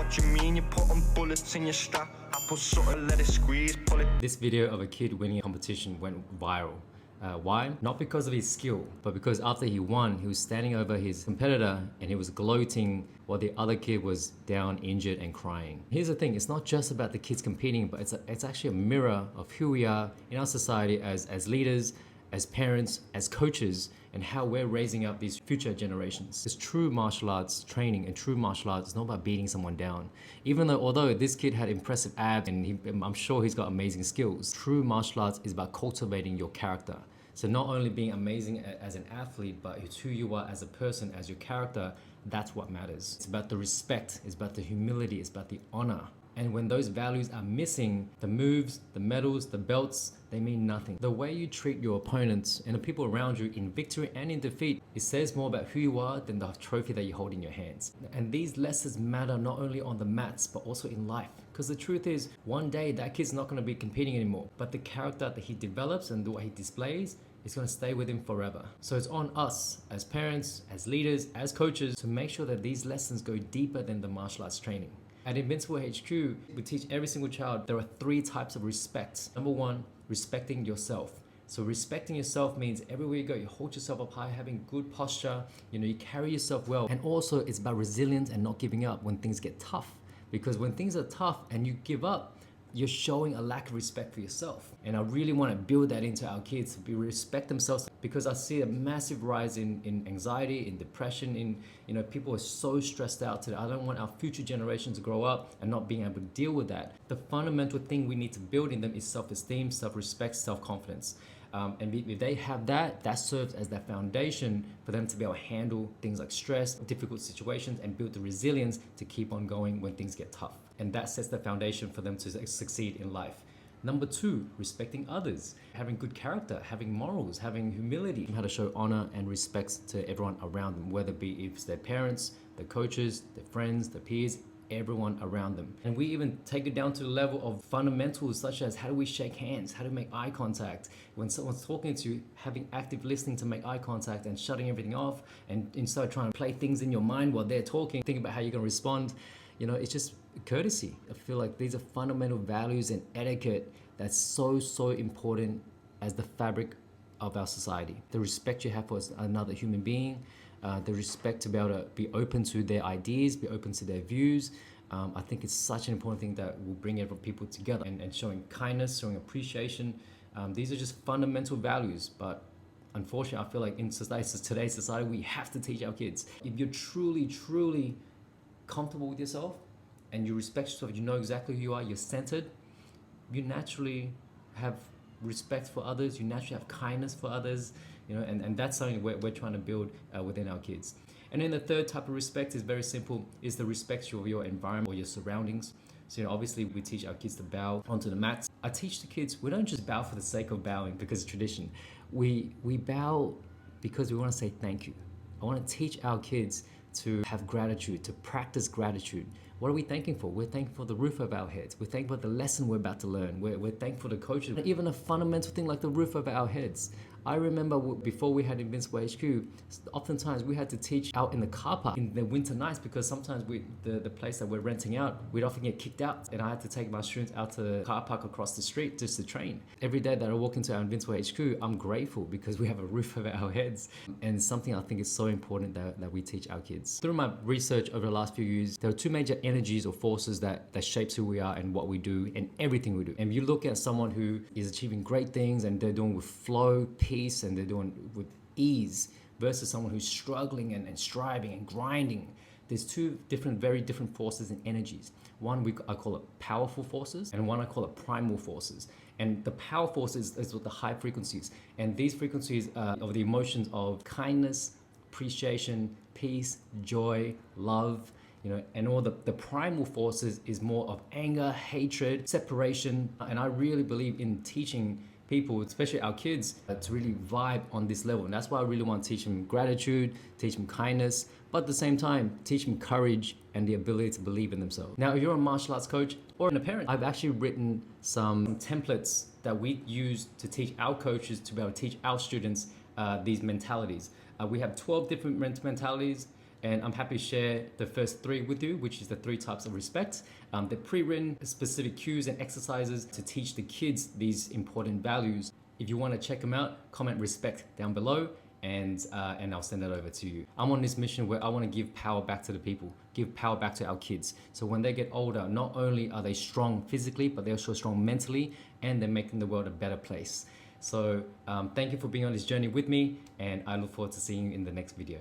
What you mean you putting bullets in your strap? I put something, let it squeeze, pull it. This video of a kid winning a competition went viral. Why? Not because of his skill, but because after he won, he was standing over his competitor and he was gloating while the other kid was down, injured and crying. Here's the thing, it's not just about the kids competing, but it's actually a mirror of who we are in our society as leaders, as parents, as coaches, and how we're raising up these future generations. This true martial arts training and true martial arts is not about beating someone down. Although this kid had impressive abs and I'm sure he's got amazing skills, true martial arts is about cultivating your character. So not only being amazing as an athlete, but it's who you are as a person, as your character, that's what matters. It's about the respect, it's about the humility, it's about the honor. And when those values are missing, the moves, the medals, the belts, they mean nothing. The way you treat your opponents and the people around you in victory and in defeat, it says more about who you are than the trophy that you hold in your hands. And these lessons matter not only on the mats, but also in life. Because the truth is, one day that kid's not gonna be competing anymore, but the character that he develops and the way he displays is going to stay with him forever. So it's on us as parents, as leaders, as coaches to make sure that these lessons go deeper than the martial arts training. At Invincible HQ, we teach every single child there are 3 types of respect. Number 1, respecting yourself. So respecting yourself means everywhere you go, you hold yourself up high, having good posture, you carry yourself well. And also it's about resilience and not giving up when things get tough. Because when things are tough and you give up, you're showing a lack of respect for yourself. And I really want to build that into our kids to respect themselves, because I see a massive rise in anxiety, in depression, people are so stressed out today. I don't want our future generations to grow up and not being able to deal with that. The fundamental thing we need to build in them is self-esteem, self-respect, self-confidence. And if they have that, that serves as that foundation for them to be able to handle things like stress, difficult situations, and build the resilience to keep on going when things get tough. And that sets the foundation for them to succeed in life. Number 2, respecting others, having good character, having morals, having humility, how to show honor and respect to everyone around them, whether it be if it's their parents, their coaches, their friends, their peers, everyone around them. And we even take it down to the level of fundamentals such as how do we shake hands, how to make eye contact. When someone's talking to you, having active listening to make eye contact and shutting everything off, and instead of trying to play things in your mind while they're talking, think about how you're going to respond. It's just courtesy. I feel like these are fundamental values and etiquette that's so important as the fabric of our society. The respect you have for another human being, the respect to be able to be open to their ideas, be open to their views. I think it's such an important thing that will bring everyone people together, and showing kindness, showing appreciation. These are just fundamental values, but unfortunately, I feel like in today's society, we have to teach our kids. If you're truly comfortable with yourself and you respect yourself, you know exactly who you are, you're centered, you naturally have respect for others, you naturally have kindness for others, and that's something we're trying to build within our kids. And then the third type of respect is very simple, is the respect of your environment or your surroundings. So obviously we teach our kids to bow onto the mats. I teach the kids, we don't just bow for the sake of bowing because it's tradition. We bow because we want to say thank you. I want to teach our kids to have gratitude, to practice gratitude. What are we thanking for? We're thankful for the roof over our heads. We're thankful for the lesson we're about to learn. We're thankful for the coaches. And even a fundamental thing like the roof over our heads. I remember before we had Invincible HQ, oftentimes we had to teach out in the car park in the winter nights, because sometimes the place that we're renting out, we'd often get kicked out, and I had to take my students out to the car park across the street just to train. Every day that I walk into our Invincible HQ, I'm grateful because we have a roof over our heads, and something I think is so important that we teach our kids. Through my research over the last few years, there are 2 major energies or forces that shapes who we are and what we do and everything we do. And you look at someone who is achieving great things and they're doing with flow, peace, and they're doing with ease, versus someone who's struggling and striving and grinding. There's 2 very different forces and energies. One I call it powerful forces, and one I call it primal forces. And the power forces is with the high frequencies, and these frequencies are of the emotions of kindness, appreciation, peace, joy, love, and all the primal forces is more of anger, hatred, separation. And I really believe in teaching people, especially our kids, to really vibe on this level. And that's why I really want to teach them gratitude, teach them kindness, but at the same time, teach them courage and the ability to believe in themselves. Now, if you're a martial arts coach or a parent, I've actually written some templates that we use to teach our coaches to be able to teach our students these mentalities. We have 12 different mentalities. And I'm happy to share the first 3 with you, which is the 3 types of respect. They're pre-written specific cues and exercises to teach the kids these important values. If you want to check them out, comment respect down below and I'll send it over to you. I'm on this mission where I want to give power back to the people, give power back to our kids. So when they get older, not only are they strong physically, but they're also strong mentally, and they're making the world a better place. So thank you for being on this journey with me, and I look forward to seeing you in the next video.